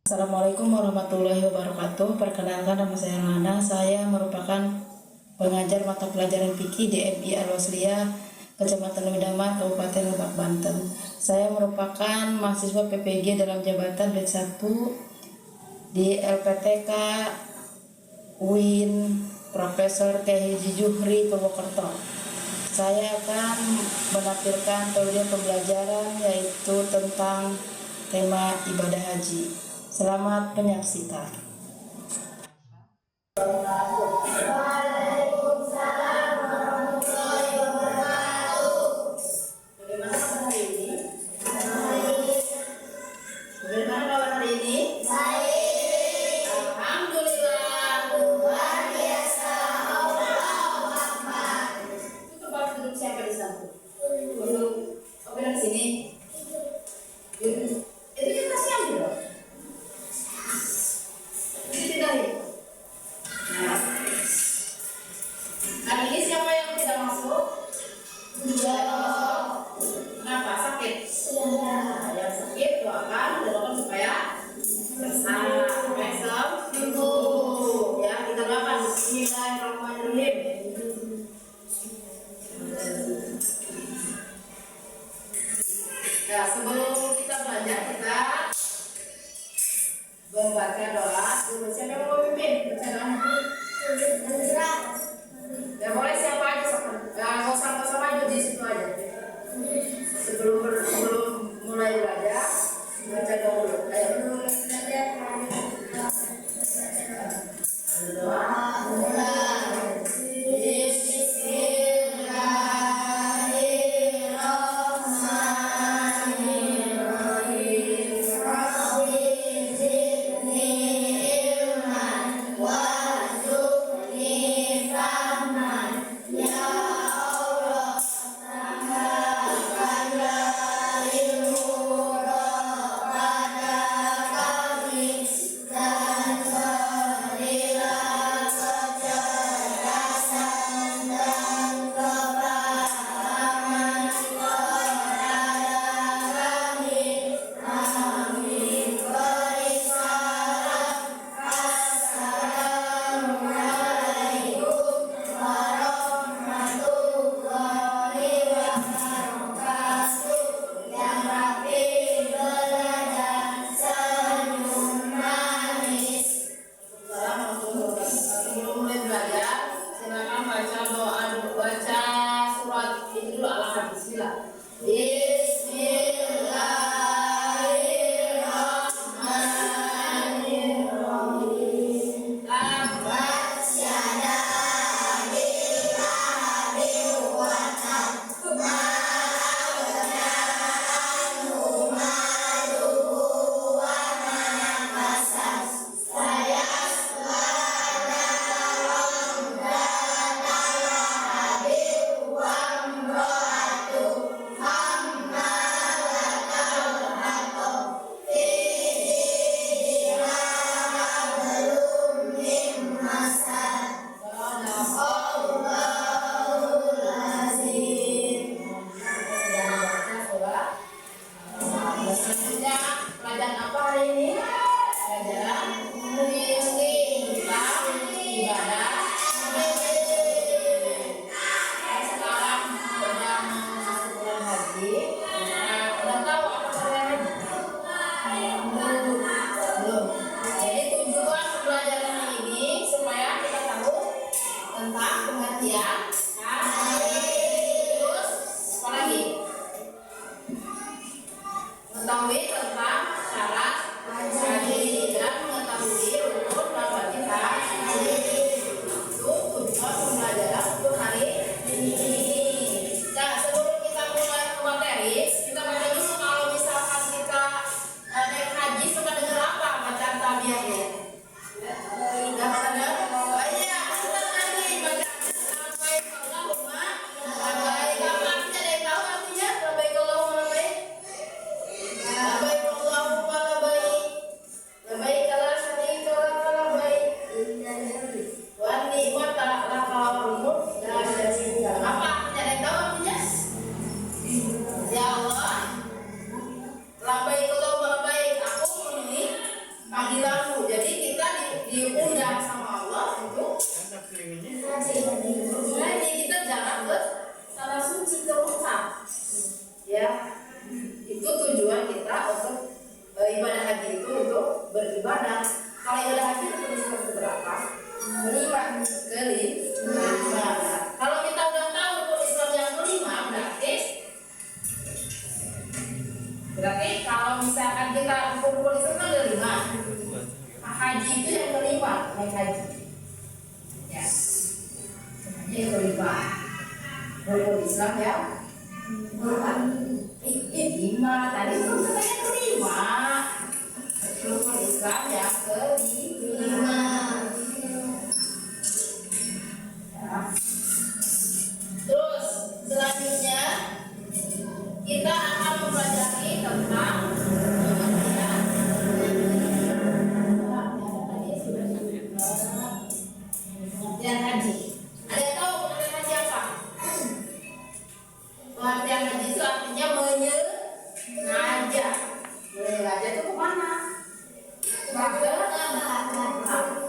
Assalamualaikum warahmatullahi wabarakatuh. Perkenalkan, nama saya Lana. Saya merupakan pengajar mata pelajaran fikih di MI Al-Wasliyah, Kecamatan Widamar, Kabupaten Lebak, Banten. Saya merupakan mahasiswa PPG dalam jabatan batch 1 di LPTK UIN Profesor K.H. Juhri Purwokerto. Saya akan menampilkan metode pembelajaran yaitu tentang tema ibadah haji. Selamat menyaksikan. Waalaikumsalam warahmatullahi wabarakatuh. Bagaimana hari ini? Baik. Bagaimana kawan hari ini? Baik. Alhamdulillah. Luar biasa. Allahu Akbar. Itu tempat duduk siapa di sana? Duduk. Oke, di sini. Itu kita siang dulu. Hari ini siapa yang tidak masuk? Tidak. Kenapa? Sakit? Yang sakit doakan supaya sembuh. Ya, kita doakan. Bismillahirrahmanirrahim. Ya, sebelum kita belajar, kita membaca doa. Siapa yang mau pimpin? Baca doa. Ya boleh siapa aja, nggak usah maju di situ aja. Sebelum mulai belajar, baca doa dulu. Ayo doa mulai. haji lalu. Jadi kita diundang sama Allah untuk haji. Kita jalan ke tanah suci, ke Mekah. Ya, itu tujuan kita untuk ibadah haji itu untuk beribadah. Kalau ibadah haji itu tujuan berapa? Kelima. Kalau kita udah tahu rukun Islam yang kelima, berarti kalau misalkan kita rukun Islam kan ada 5. Haji itu yang kelima, naik haji. Ya, yang kelima. Rukun Islam ya. Bukan. 5 tadi itu katanya kelima. Rukun Islam yang kelima. Terus selanjutnya kita akan mempelajari tentang pengertian haji. Ada yang tahu pengertian haji apa? Pengertian haji itu artinya menyengaja. Menyengaja itu kemana?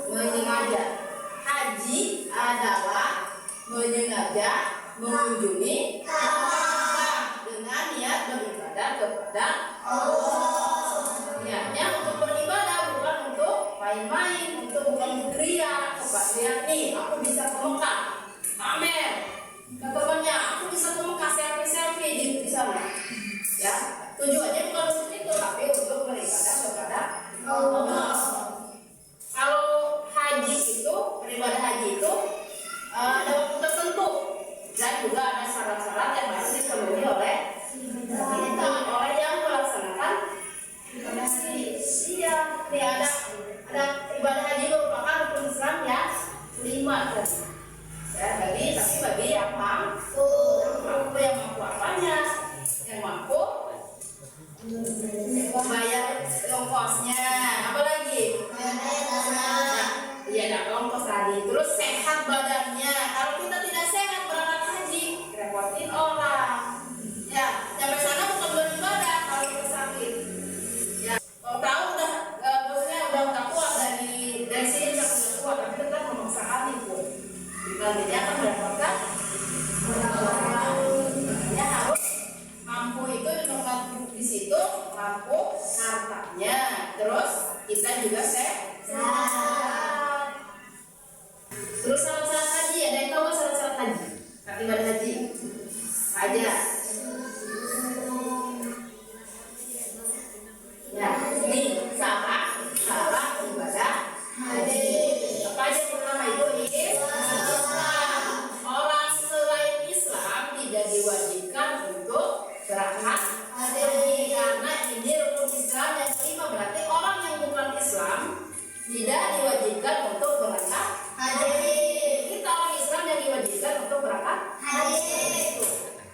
Menyengaja. Haji adalah menyengaja mengunjungi Ka'bah dengan niat beribadah kepada Allah. Niatnya untuk beribadah, bukan untuk main-main, bukan untuk ria. Lihat nih, aku bisa ke Mekah, pamer ke temannya, aku bisa ke Mekah, selfie di sana. Ya, tujuannya bukan untuk itu, tapi untuk beribadah kepada Allah. Kalau haji itu, beribadah haji itu ada waktu tertentu dan juga ada syarat-syarat yang harus dipenuhi oleh kita, oleh yang melaksanakan ibadah haji. Iya, ini ada ibadah haji merupakan rukun Islam yang 5 kan. Ya, bagi yang mampu apanya, yang mampu membayar ongkosnya, apa lagi? Iya, ada ongkos tadi. Terus sehat badannya. Kalau kita tidak sehat berangkat haji, repotin orang. Ya, sampai sana bukan beribadah kalau kita sakit. Ya, kalau tahu bosnya udah nggak kuat dari sini nggak kuat, tapi tetap memaksakan itu. Nantinya akan mendapatkan ya harus mampu itu di situ, mampu hartanya. Terus kita juga sehat. Terus syarat-syarat haji, ada yang tahu syarat-syarat haji? Ibadah haji aja. Ya, ini syarat ibadah haji. Apa aja pertama itu Islam. Orang selain Islam tidak diwajibkan untuk berangkat haji karena ini rukun Islam yang kelima. Berarti orang yang bukan Islam tidak diwajibkan untuk berangkat haji. Kita orang Islam yang diwajibkan untuk berangkat haji.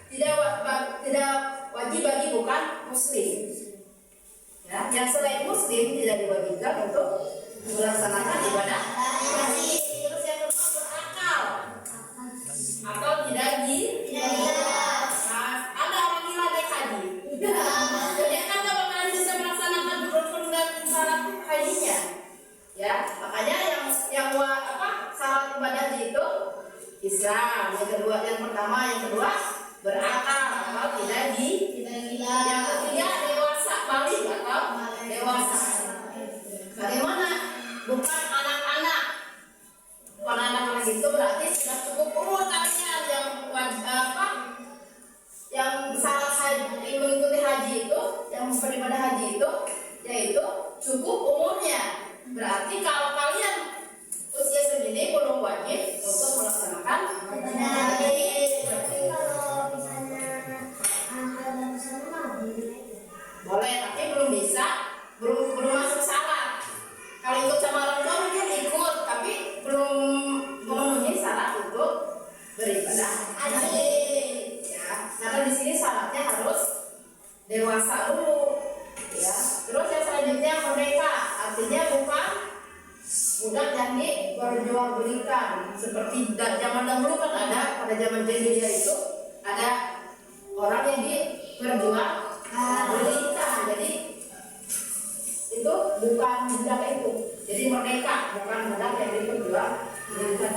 Tidak wajib bagi bukan Muslim. Ya, yang selain Muslim tidak diwajibkan untuk melaksanakan ibadah haji. Terus yang kedua berakal atau tidak gila. Ada orang gila naik haji. Jadi kan nggak bakalan bisa melaksanakan rukun dan syarat hajinya. Ya, makanya yang syarat ibadah haji itu Islam. Yang kedua berakal atau tidak gila. Yang ketiga dewasa, balik atau dewasa. Bagaimana? Bukan anak-anak. Bukan anak-anak itu berarti sudah cukup umur kalian yang syarat haji, mengikuti haji itu, yang beribadah haji itu, yaitu cukup umurnya. Berarti kalau kalian usia segini belum wajib untuk melaksanakan haji. Boleh, tapi belum masuk syarat. Kalau ikut sama orang tua mungkin ikut, tapi belum memenuhi syarat untuk beribadah haji. Ya, karena di sini syaratnya harus dewasa dulu. Ya, terus yang selanjutnya merdeka, artinya bukan budak yang diperjualbelikan seperti zaman dahulu kan ada pada zaman jahiliyah itu ada orang yang diperjualbelikan. Jadi itu bukan budak itu. Jadi merdeka, bukan budak yang diperjual.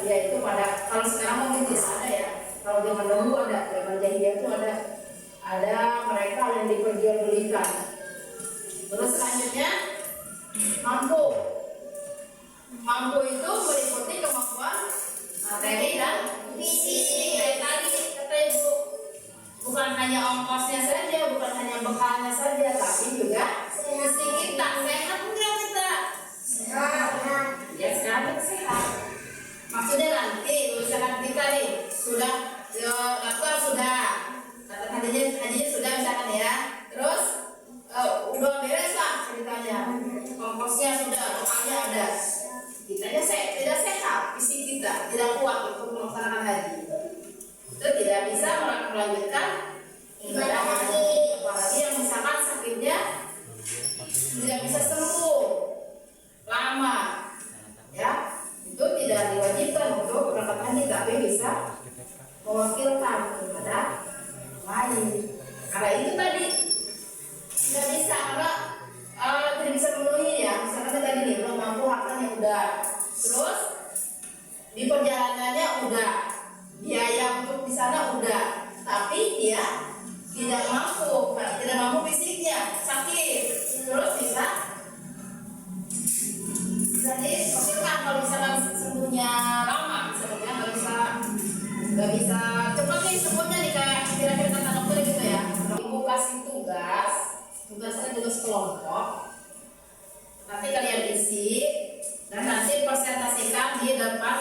Dia itu pada, kalau sekarang mungkin tidak ada ya. Kalau zaman dahulu ada, zaman jahiliyah itu ada mereka yang diperjualbelikan. Terus selanjutnya mampu. Mampu itu meliputi kemampuan materi dan fisik. Kayak tadi kata ibu, bukan hanya ongkosnya saja, bukan hanya bekalnya saja, tapi juga fisik kita. Sehat enggak kita? Sehat. Ya sekarang kita sehat. Maksudnya nanti misalkan kita nih sudah daftar sudah, kata hajinya sudah misalkan ya, terus udah beres lah ceritanya, ongkosnya sudah, bekalnya ada, kitanya tidak sehat, fisik kita tidak kuat untuk melaksanakan haji, itu tidak bisa melanjutkan ibadah haji. Apalagi yang misalkan sakitnya tidak bisa sembuh lama, ya itu tidak diwajibkan untuk berangkat haji, tapi bisa mewakilkan kepada lain. Karena itu tadi tidak bisa, karena tidak bisa memenuhi ya. Misalkan tadi nih belum mampu, hartanya udah, terus di perjalanannya udah, biaya untuk di sana udah, tapi dia tidak mampu fisiknya, sakit, terus bisa diperlukan. Kalau misalkan sembuhnya lama, misalnya nggak bisa cepat nih sembuhnya nih, kayak kira-kira kata dokter gitu ya. Ibu kasih tugasnya tugas kelompok, nanti kalian isi dan nanti presentasikan di depan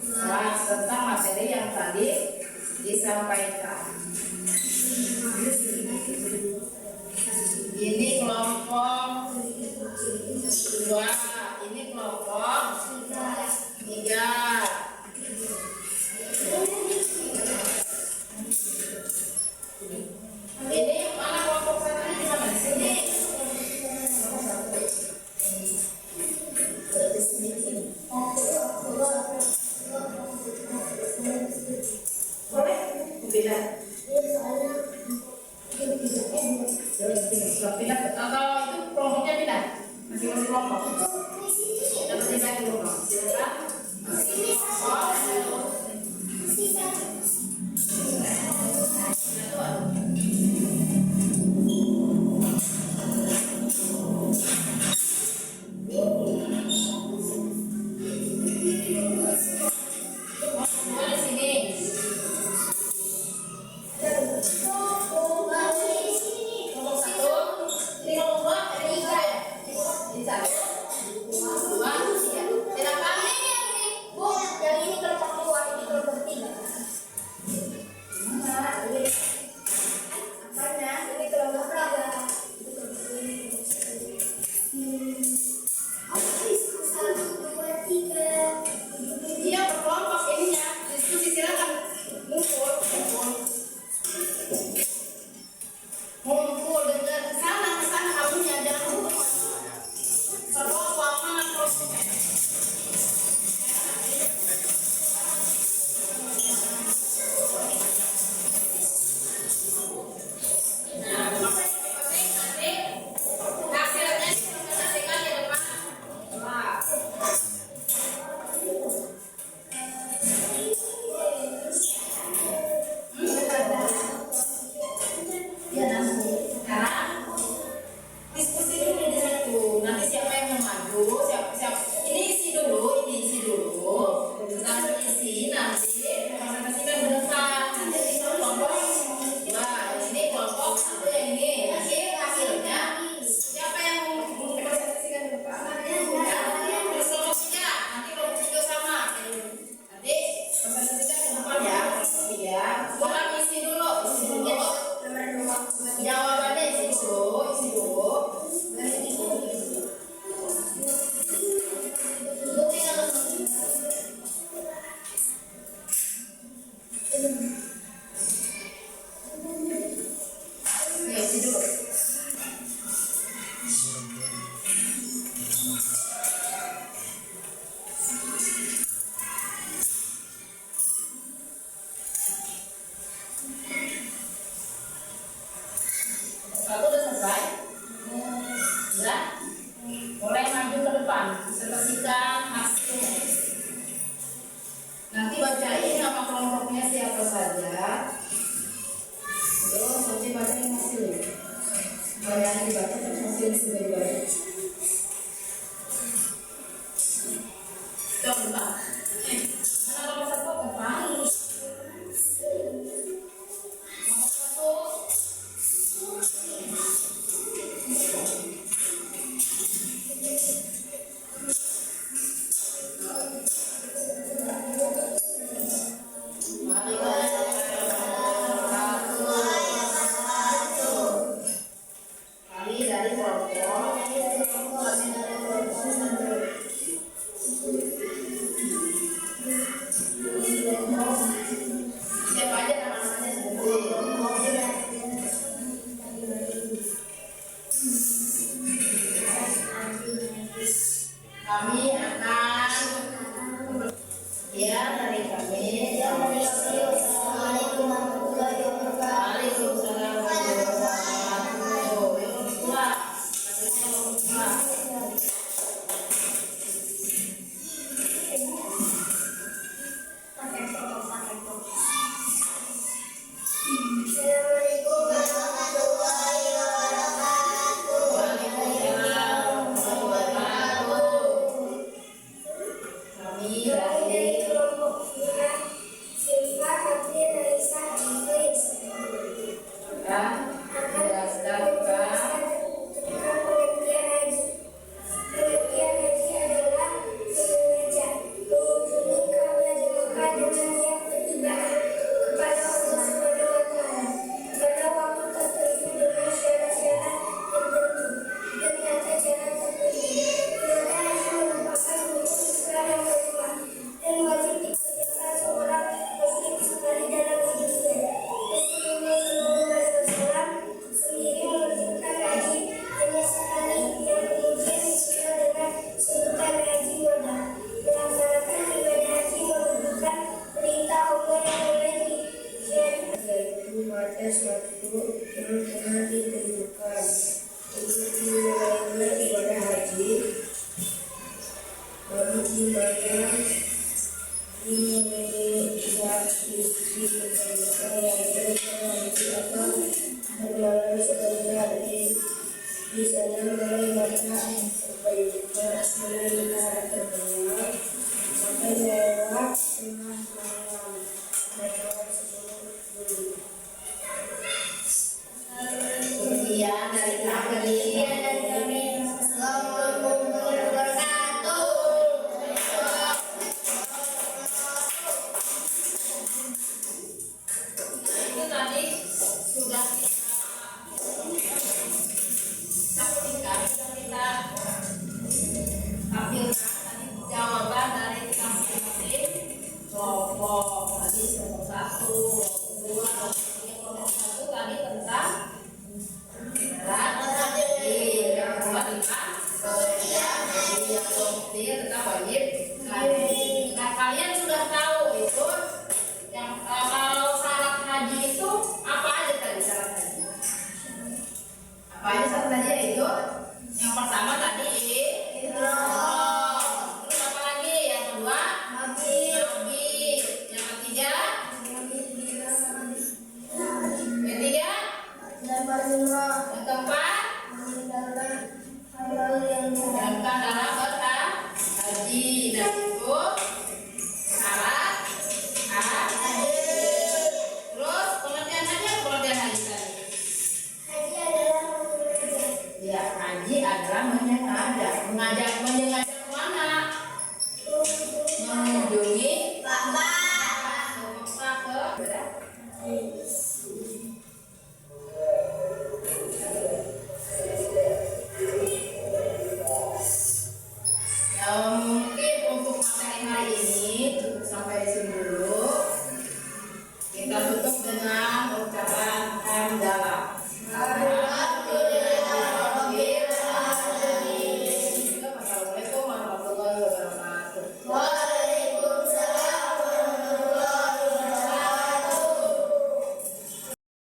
kelas tentang materi yang tadi disampaikan. Ini kelompok 2, ini kelompok 3. Ini mana kelompok satu di mana? Di sini. Boleh? Pindah. Pindah. Kalau itu kelompoknya pindah. Masing-masing kelompok. Kita pindah dulu. Silakan. Tidak panik. apa saja. Terus nanti baca yang hasil. Banyak dibaca terus hasil sudah dibaca. Coba. Mana nomor satu apa? Siapa aja nama-namanya sebentar. Kami akan ya dari kami. Assalamualaikum warahmatullahi wabarakatuh. Waalaikumsalam warahmatullahi wabarakatuh. Pada suatu yang telah ditentukan untuk dimulainya ibadah haji, lalu dimana dimulai dilaksanakan yang haji atau bermalam sebentar di sana mulai maka sebaiknya mulai terbenam sampai lewat tengah malam dan lewat 10 menit. Kemudian dari kami Assalamualaikum warahmatullahi wabarakatuh. Itu tadi sudah kita tampilkan tadi jawaban dari masing-masing kelompok. Tadi kelompok 1, kelompok 2, kelompok 3, kelompok 1 tadi tentang tentang wajib haji. Nah, kalian sudah tahu itu yang kalau syarat haji itu apa aja tadi syarat haji? Apa aja syarat haji itu? Yang pertama tadi terus apa lagi? Yang kedua nabi. Yang ketiga yang keempat meninggalkan dalam berhaji. Dan itu syarat haji. Terus pengertian haji tadi. Haji adalah ya, haji adalah mengajak kemana? Mengunjungi Ka'bah.